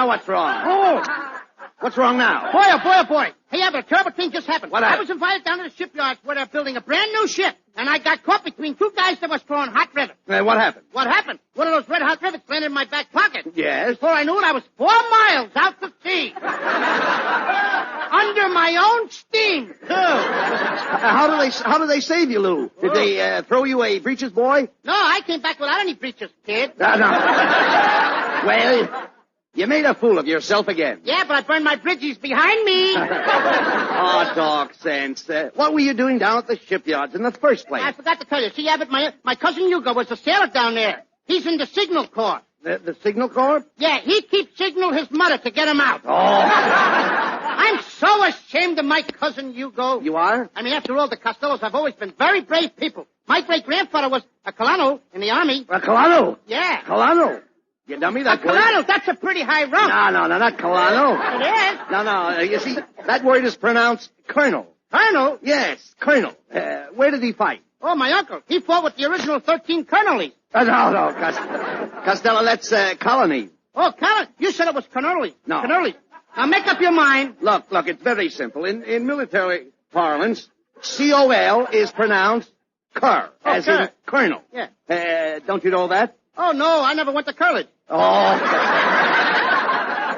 Now what's wrong? Oh! What's wrong now? Boy, oh, boy, oh, boy. Hey, Abbott, a terrible thing just happened. What happened? I was invited down to the shipyards where they're building a brand new ship, and I got caught between two guys that was throwing hot rivets. What happened? What happened? One of those red hot rivets landed in my back pocket. Yes? Before I knew it, I was 4 miles out to sea. Under my own steam, too. How do they save you, Lou? Did they throw you a breeches boy? No, I came back without any breeches, kid. No. Well, you made a fool of yourself again. Yeah, but I burned my bridges behind me. Oh, talk sense. What were you doing down at the shipyards in the first place? I forgot to tell you. See, Abbott, my cousin Hugo was a sailor down there. He's in the Signal Corps. The Signal Corps? Yeah, he keeps signal his mother to get him out. Oh. I'm so ashamed of my cousin Hugo. You are? I mean, after all, the Costellos have always been very brave people. My great-grandfather was a colonel in the Army. A colonel? Yeah. Colonel? You dummy, A colonel, that's a pretty high rank. No, not colonel. It is. No, you see, that word is pronounced colonel. Colonel? Yes, colonel. Where did he fight? Oh, my uncle. He fought with the original 13 colonels. No, Costello, that's colony. Oh, colonel. You said it was colonel. No. Colonel. Now, make up your mind. Look, it's very simple. In military parlance, C-O-L is pronounced cur, as in colonel. Yeah. Don't you know that? Oh, no, I never went to college. Oh.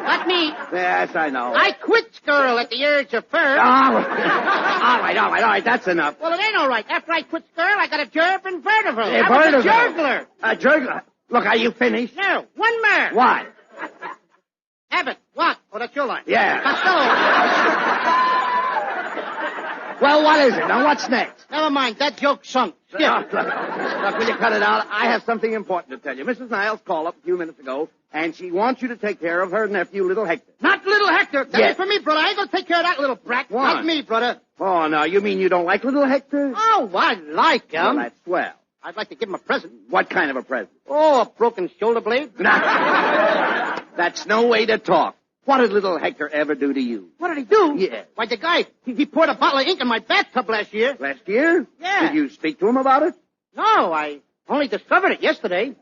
Not me. Yes, I know. I quit school at the age of 4. Oh. All right, that's enough. Well, it ain't all right. After I quit school, I got a job in Vertical. A I was a Vertical. juggler. A juggler? Look, are you finished? No, one more. What? Abbott, what? Oh, that's your line. Yeah. Costello. Well, what is it? Now, what's next? Never mind, that joke sunk. Skip. Look, will you cut it out? I have something important to tell you. Mrs. Niles called up a few minutes ago, and she wants you to take care of her nephew, little Hector. Not little Hector. That Yes. ain't for me, brother. I ain't gonna take care of that little brat. Why? Not me, brother. Oh, no, you mean you don't like little Hector? Oh, I like him. Well, that's swell. I'd like to give him a present. What kind of a present? Oh, a broken shoulder blade. That's no way to talk. What did little Hector ever do to you? What did he do? Yeah. Why, the guy, he poured a bottle of ink in my bathtub last year. Last year? Yeah. Did you speak to him about it? No, I only discovered it yesterday.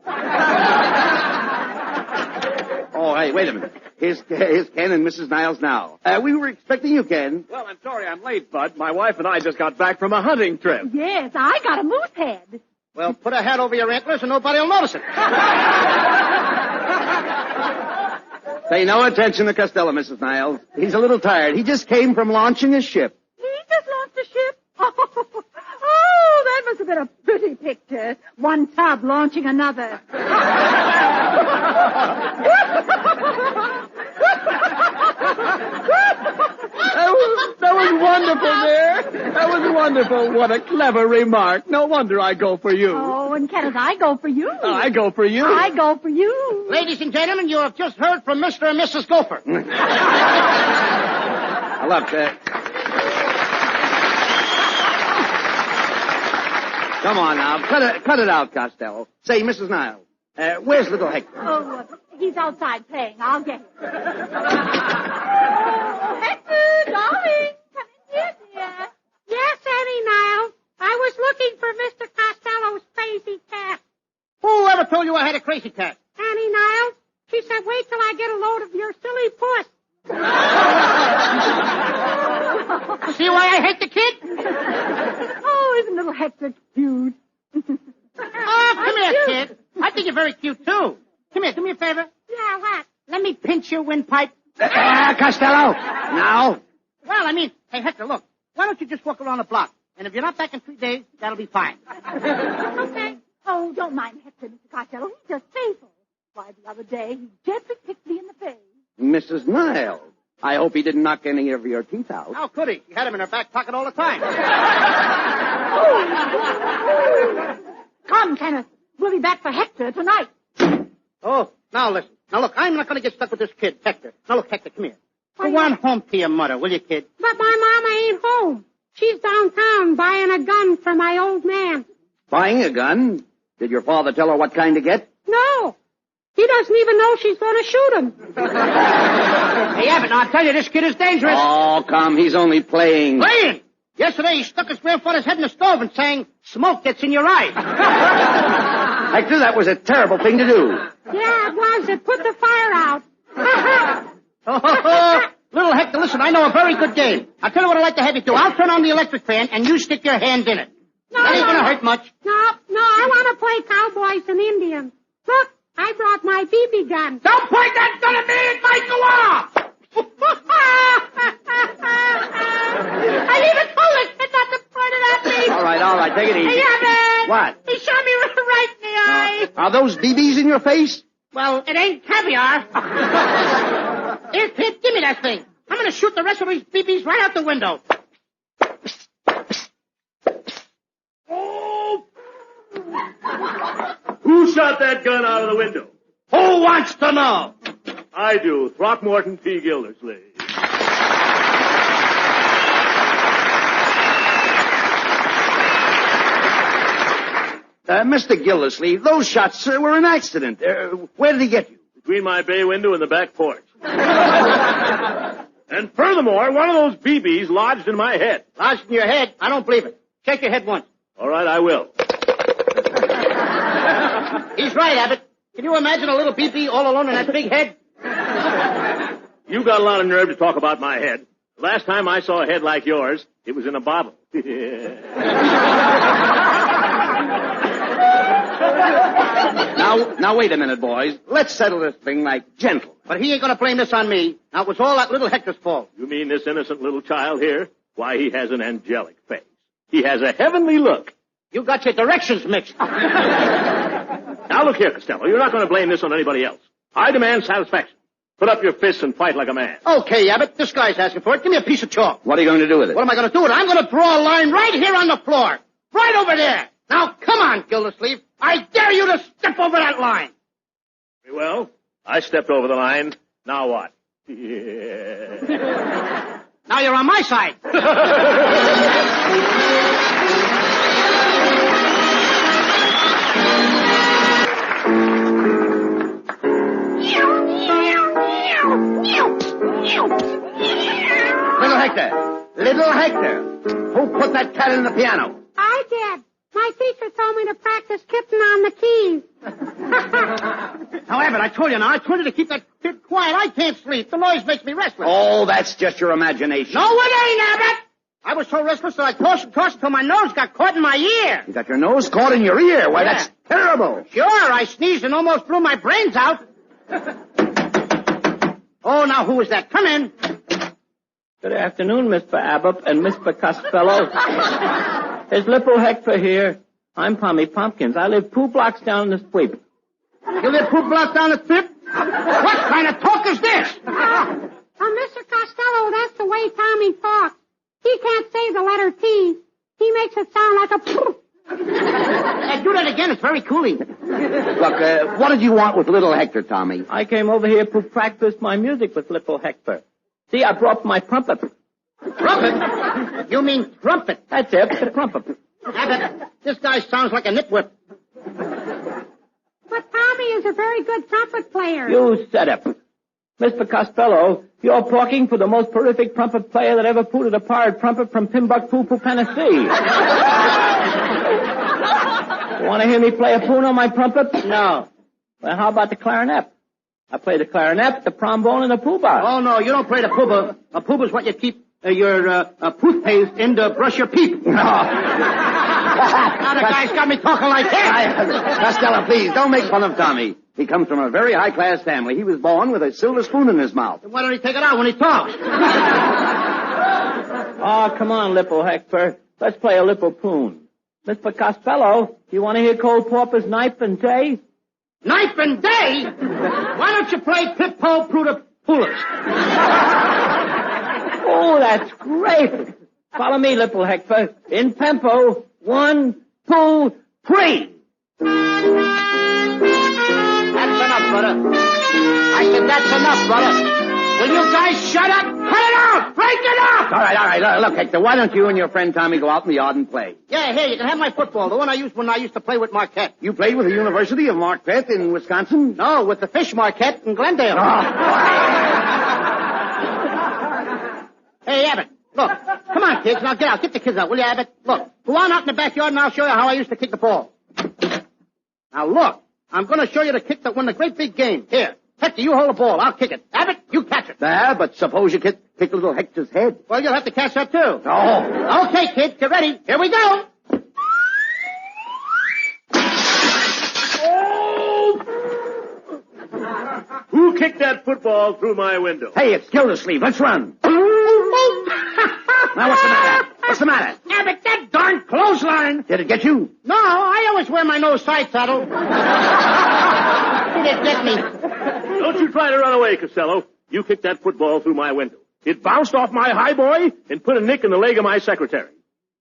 Oh, hey, wait a minute. Here's Ken and Mrs. Niles now. We were expecting you, Ken. Well, I'm sorry I'm late, Bud. My wife and I just got back from a hunting trip. Yes, I got a moose head. Well, put a hat over your antlers and nobody will notice it. Pay no attention to Costello, Mrs. Niles. He's a little tired. He just came from launching a ship. He just launched a ship? Oh, that must have been a pretty picture. One tub launching another. That was wonderful, dear. That was wonderful. What a clever remark. No wonder I go for you. Oh, and Kenneth, I go for you. I go for you. I go for you. Ladies and gentlemen, you have just heard from Mr. and Mrs. Gopher. Look, come on now. Cut it out, Costello. Say, Mrs. Niles, where's little Hector? Oh, he's outside playing. I'll get him. Oh, Hector, darling, come in here, dear. Yes, Annie Niles. I was looking for Mr. Costello's crazy cat. Who ever told you I had a crazy cat? Annie Niles, she said, wait till I get a load of your silly puss. See why I hate the kid? Oh, isn't little Hector cute? Oh, come here, kid. I think you're very cute, too. Come here, do me a favor. Yeah, what? Let me pinch your windpipe. Costello! Now? Well, I mean, hey, Hector, look. Why don't you just walk around the block? And if you're not back in 3 days, that'll be fine. Okay. Oh, don't mind Hector, Mr. Costello. He's just faithful. Why, the other day, he gently kicked me in the face. Mrs. Niles, I hope he didn't knock any of your teeth out. How could he? She had him in her back pocket all the time. Come, Kenneth. We'll be back for Hector tonight. Oh, now listen. Now look, I'm not going to get stuck with this kid, Hector. Now look, Hector, come here. Go on home to your mother, will you, kid? But my mama ain't home. She's downtown buying a gun for my old man. Buying a gun? Did your father tell her what kind to get? No. He doesn't even know she's going to shoot him. Hey, Abbott, now I tell you, this kid is dangerous. Oh, come, he's only playing. Playing? Yesterday he stuck his grandfather's head in the stove and sang, "Smoke gets in your eyes." Hector, that was a terrible thing to do. Yeah, it was. It put the fire out. Little Hector, listen, I know a very good game. I'll tell you what I'd like to have you do. I'll turn on the electric fan, and you stick your hand in it. No, that ain't going to hurt much. No, I want to play cowboys and Indians. Look, I brought my BB gun. Don't point that gun at me. It might go off. I even told this kid not to point it at me. All right, take it easy. Hey, Abbott. What? He shot me right in the eye. Are those BBs in your face? Well, it ain't caviar. Here, kid, give me that thing. I'm going to shoot the rest of these BBs right out the window. Who shot that gun out of the window? Who wants to know? I do. Throckmorton P. Gildersleeve. Mr. Gildersleeve, those shots were an accident. Where did he get you? Between my bay window and the back porch. And furthermore, one of those BBs lodged in my head. Lodged in your head? I don't believe it. Shake your head once. All right, I will. He's right, Abbott. Can you imagine a little BB all alone in that big head? You got a lot of nerve to talk about my head. The last time I saw a head like yours, it was in a bottle. Now, wait a minute, boys. Let's settle this thing like gentlemen. But he ain't going to blame this on me. Now, it was all that little Hector's fault. You mean this innocent little child here? Why, he has an angelic face. He has a heavenly look. You got your directions mixed. Now, look here, Costello. You're not going to blame this on anybody else. I demand satisfaction. Put up your fists and fight like a man. Okay, Abbott. This guy's asking for it. Give me a piece of chalk. What are you going to do with it? What am I going to do with it? I'm going to draw a line right here on the floor. Right over there. Now, come on, Gildersleeve. I dare you to step over that line. Very well. I stepped over the line. Now what? Yeah. Now you're on my side. Little Hector, who put that cat in the piano? I did. My teacher told me to practice kitten on the keys. Now, Abbott, I told you to keep that kid quiet. I can't sleep. The noise makes me restless. Oh, that's just your imagination. No, it ain't, Abbott. I was so restless that I tossed until my nose got caught in my ear. You got your nose caught in your ear? Why, that's terrible. Sure, I sneezed and almost blew my brains out. Oh, now who is that? Come in. Good afternoon, Mr. Abbott and Mr. Costello. There's little Hector here. I'm Pommy Pumpkins. I live 2 blocks down the street. You live 2 blocks down the street? What kind of talk is this? Mr. Costello, that's the way Tommy talks. He can't say the letter T. He makes it sound like a poof. Do that again. It's very cooling. Look, what did you want with little Hector, Tommy? I came over here to practice my music with little Hector. See, I brought my trumpet. Trumpet? You mean trumpet? That's it, the trumpet. Abbott, this guy sounds like a nitwhip. But Tommy is a very good trumpet player. You said it. Mr. Costello, you're talking for the most terrific trumpet player that ever pooted a pirate trumpet from Timbuktu to Tennessee. You want to hear me play a poon on my trumpet? No. Well, how about the clarinet? I play the clarinet, the trombone, and the poobah. Oh, no, you don't play the poobah. A poobah's what you keep your toothpaste in to brush your teeth. No. Now the guy's got me talking like that. Costello, please, don't make fun of Tommy. He comes from a very high-class family. He was born with a silver spoon in his mouth. Why don't he take it out when he talks? Oh, come on, little Hector. Let's play a little poon. Mr. Costello, you want to hear Cole Porpoise Knife and Day? Knife and Day? Why don't you play Pip-Po Pruda Pulis? Oh, that's great. Follow me, little Hector. In tempo. 1, 2, 3. That's enough, brother. I said that's enough, brother. Will you guys shut up? Cut it out! Break it up! All right. Look, Hector, why don't you and your friend Tommy go out in the yard and play? Yeah, here, you can have my football, the one I used when I used to play with Marquette. You played with the University of Marquette in Wisconsin? No, with the Fish Marquette in Glendale. Oh. Hey, Abbott, look. Come on, kids. Now get out. Get the kids out, will you, Abbott? Look, go on out in the backyard and I'll show you how I used to kick the ball. Now, look. I'm going to show you the kick that won the great big game. Here. Hector, you hold the ball. I'll kick it. Abbott, you catch it. But suppose you kick little Hector's head. Well, you'll have to catch that, too. Oh. Okay, kid, get ready. Here we go. Who kicked that football through my window? Hey, it's Gildersleeve. Let's run. Now, what's the matter? What's the matter? Abbott, that darn clothesline. Did it get you? No, I always wear my nose side saddle. He didn't get me. Don't you try to run away, Costello. You kicked that football through my window. It bounced off my high boy and put a nick in the leg of my secretary.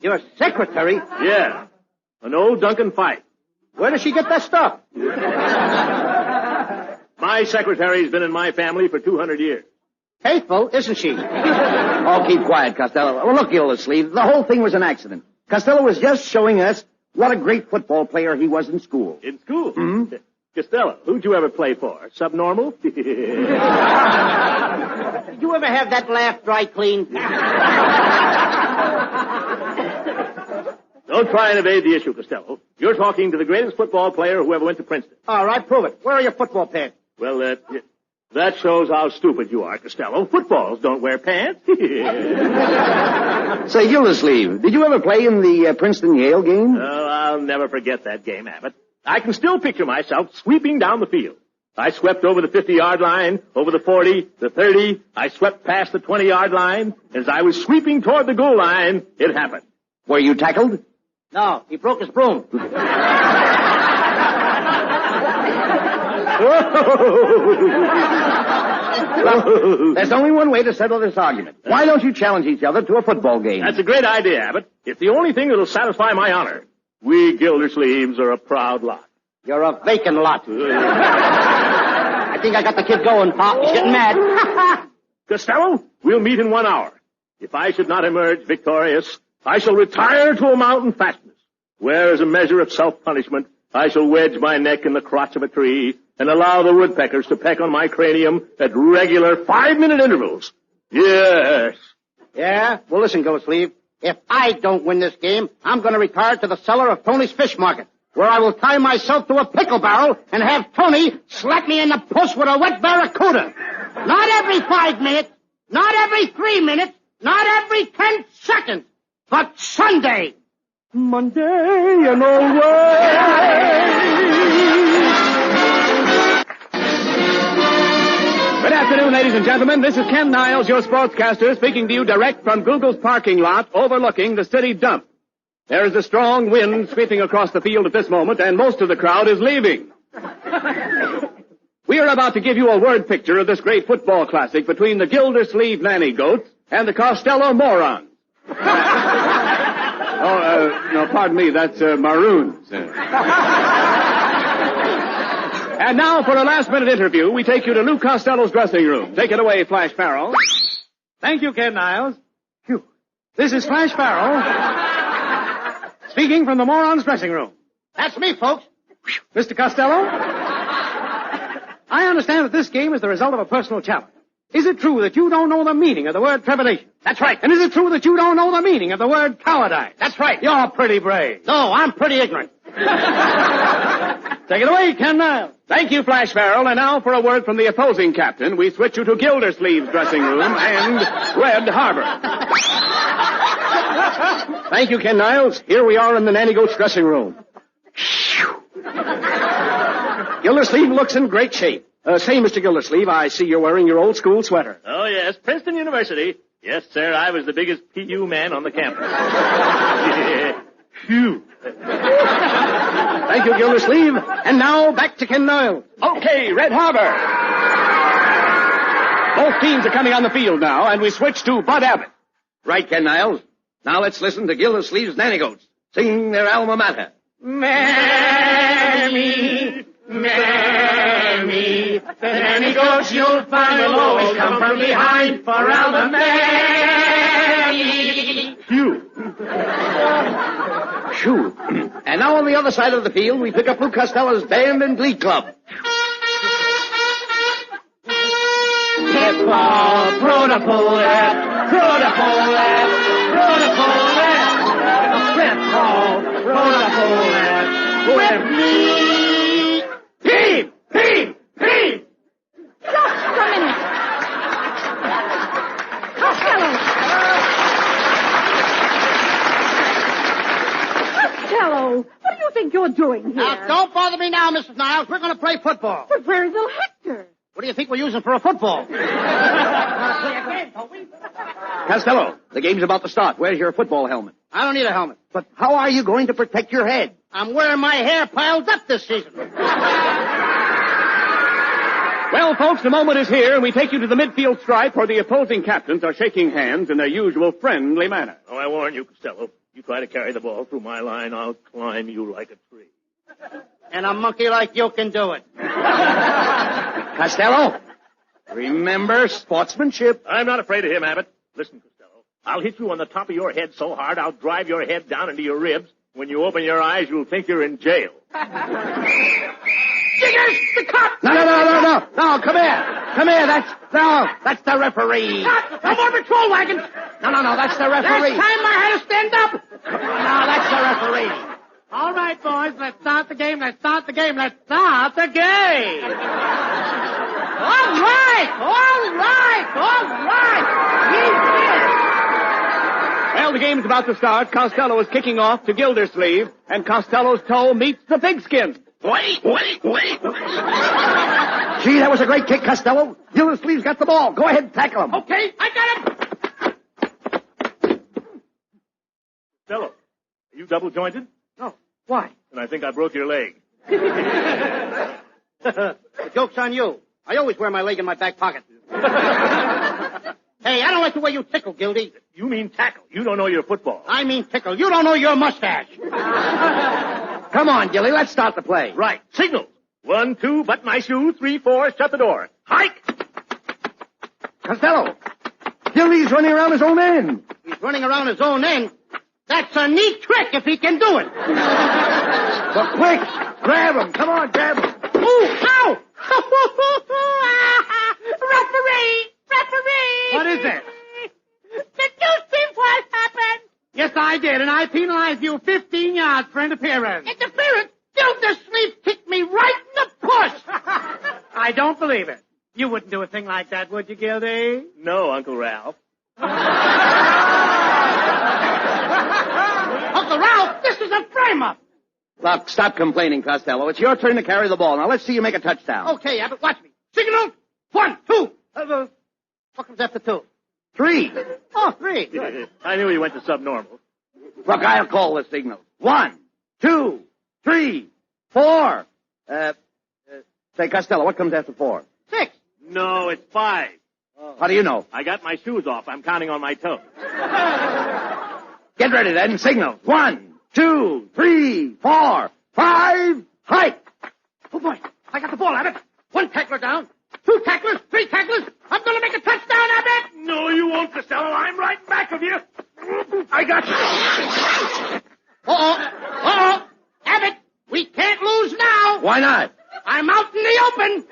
Your secretary? Yeah. An old Duncan Fife. Where does she get that stuff? My secretary's been in my family for 200 years. Faithful, isn't she? Oh, keep quiet, Costello. Well, look, Gildersleeve, the whole thing was an accident. Costello was just showing us what a great football player he was in school. In school? Mm-hmm. Costello, who'd you ever play for? Subnormal? Did you ever have that laugh dry clean? Don't try and evade the issue, Costello. You're talking to the greatest football player who ever went to Princeton. All right, prove it. Where are your football pants? Well, that shows how stupid you are, Costello. Footballs don't wear pants. Say, Gildersleeve, did you ever play in the Princeton-Yale game? Oh, I'll never forget that game, Abbott. I can still picture myself sweeping down the field. I swept over the 50-yard line, over the 40, the 30. I swept past the 20-yard line. As I was sweeping toward the goal line, it happened. Were you tackled? No, he broke his broom. Well, there's only one way to settle this argument. Why don't you challenge each other to a football game? That's a great idea, Abbott. It's the only thing that'll satisfy my honor. We Gildersleeves are a proud lot. You're a vacant lot. I think I got the kid going, Pop. He's getting mad. Costello, we'll meet in 1 hour. If I should not emerge victorious, I shall retire to a mountain fastness, where, as a measure of self-punishment, I shall wedge my neck in the crotch of a tree and allow the woodpeckers to peck on my cranium at regular 5-minute intervals. Yes. Yeah? Well, listen, Gildersleeve. If I don't win this game, I'm going to retire to the cellar of Tony's Fish Market, where I will tie myself to a pickle barrel and have Tony slap me in the puss with a wet barracuda. Not every 5 minutes, not every 3 minutes, not every 10 seconds, but Sunday. Monday and always. Good afternoon, ladies and gentlemen. This is Ken Niles, your sportscaster, speaking to you direct from Google's parking lot overlooking the city dump. There is a strong wind sweeping across the field at this moment, and most of the crowd is leaving. We are about to give you a word picture of this great football classic between the Gildersleeve Nanny Goats and the Costello Morons. No, pardon me, that's Maroons. And now, for a last-minute interview, we take you to Lou Costello's dressing room. Take it away, Flash Farrell. Thank you, Ken Niles. Phew. This is Flash Farrell, speaking from the Morons' dressing room. That's me, folks. Mr. Costello, I understand that this game is the result of a personal challenge. Is it true that you don't know the meaning of the word trepidation? That's right. And is it true that you don't know the meaning of the word cowardice? That's right. You're pretty brave. No, I'm pretty ignorant. Take it away, Ken Niles. Thank you, Flash Farrell. And now for a word from the opposing captain, we switch you to Gildersleeve's dressing room and Red Harbor. Thank you, Ken Niles. Here we are in the Nanny Goat's dressing room. Gildersleeve looks in great shape. Say, Mr. Gildersleeve, I see you're wearing your old school sweater. Oh, yes, Princeton University. Yes, sir, I was the biggest PU man on the campus. Phew. Thank you, Gildersleeve. And now, back to Ken Niles. Okay, Red Harbor. Both teams are coming on the field now, and we switch to Bud Abbott. Right, Ken Niles. Now let's listen to Gildersleeve's Nanny Goats sing their alma mater. Mammy, Mammy, the nanny goats you'll find will always come from behind for Alma Mammy. Phew. Phew. And now on the other side of the field, we pick up Lou Costello's band and glee club. Hip-hop, protopole, protopole, protopole, hip-hop, protopole, with me. Peep, peep, peep. do you think you're doing here? Now, don't bother me now, Mrs. Niles. We're going to play football. But where's little Hector? What do you think we're using for a football? Costello, the game's about to start. Where's your football helmet? I don't need a helmet. But how are you going to protect your head? I'm wearing my hair piled up this season. Well, folks, the moment is here, and we take you to the midfield stripe where the opposing captains are shaking hands in their usual friendly manner. Oh, I warn you, Costello. You try to carry the ball through my line, I'll climb you like a tree. And a monkey like you can do it. Costello, remember sportsmanship. I'm not afraid of him, Abbott. Listen, Costello, I'll hit you on the top of your head so hard I'll drive your head down into your ribs. When you open your eyes, you'll think you're in jail. Jiggers, the cop! No, come here. That's the referee. Cop, no more patrol wagons. No, that's the referee. Last time I had to stand up. No, that's the referee. All right, boys, let's start the game. All right. Well, the game's about to start. Costello is kicking off to Gildersleeve, and Costello's toe meets the pigskin. Wait. Gee, that was a great kick, Costello. Gildersleeve's got the ball. Go ahead and tackle him. Okay, I got him. Costello, are you double-jointed? No, why? And I think I broke your leg. The joke's on you. I always wear my leg in my back pocket. Hey, I don't like the way you tickle, Gildy. You mean tackle. You don't know your football. I mean tickle. You don't know your mustache. Come on, Gilly, let's start the play. Right. Signals. 1, 2, button my shoe. 3, 4, shut the door. Hike! Costello, Gilly's running around his own end. He's running around his own end. That's a neat trick if he can do it. But quick, grab him. Come on, grab him. Ooh, ow! Referee! What is it? Did you see what happened? Yes, I did, and I penalized you 15 yards for interference. Interference? Gildersleeve kicked me right in the push. I don't believe it. You wouldn't do a thing like that, would you, Gildy? No, Uncle Ralph. Uncle Ralph, this is a frame-up. Look, stop complaining, Costello. It's your turn to carry the ball. Now let's see you make a touchdown. Okay, Abbott, watch me. Signal. 1, 2. What comes after 2? 3. Oh, 3. Good. I knew he went to subnormal. Look, I'll call the signal. 1, 2, 3, 4. Say, Costello, what comes after 4? 6. No, it's 5. How do you know? I got my shoes off. I'm counting on my toes. Get ready then. Signal. 1, 2, 3, 4, 5. Hike. Oh, boy. I got the ball, Abbott. 1 tackler down. 2 tacklers. 3 tacklers. I'm going to make a touchdown, Abbott. No, you won't, Costello. I'm right back of you. I got you. Uh-oh. Abbott, we can't lose now. Why not? I'm out in the open.